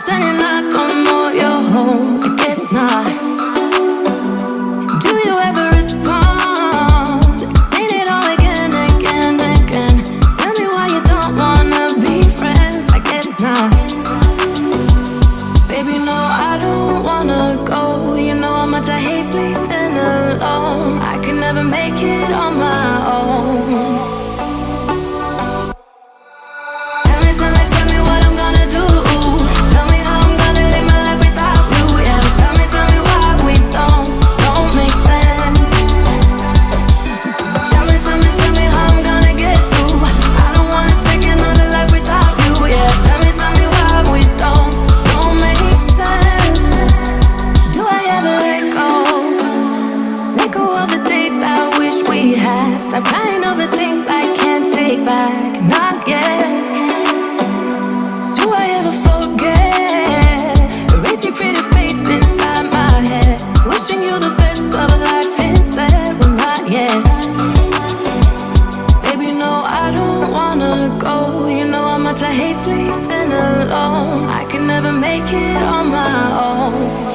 pretending I don't know you're home. I guess not. Do you ever respond? Explain it all again, again, again. Tell me why you don't wanna be friends. I guess not. Baby, no, I don't wanna go. You know how much I hate sleeping alone. I can never make it on my own. I'm crying over things I can't take back, not yet. Do I ever forget? Erase your pretty face inside my head. Wishing you the best of life instead, well not yet. Baby, no, I don't wanna go. You know how much I hate sleeping alone. I can never make it on my own.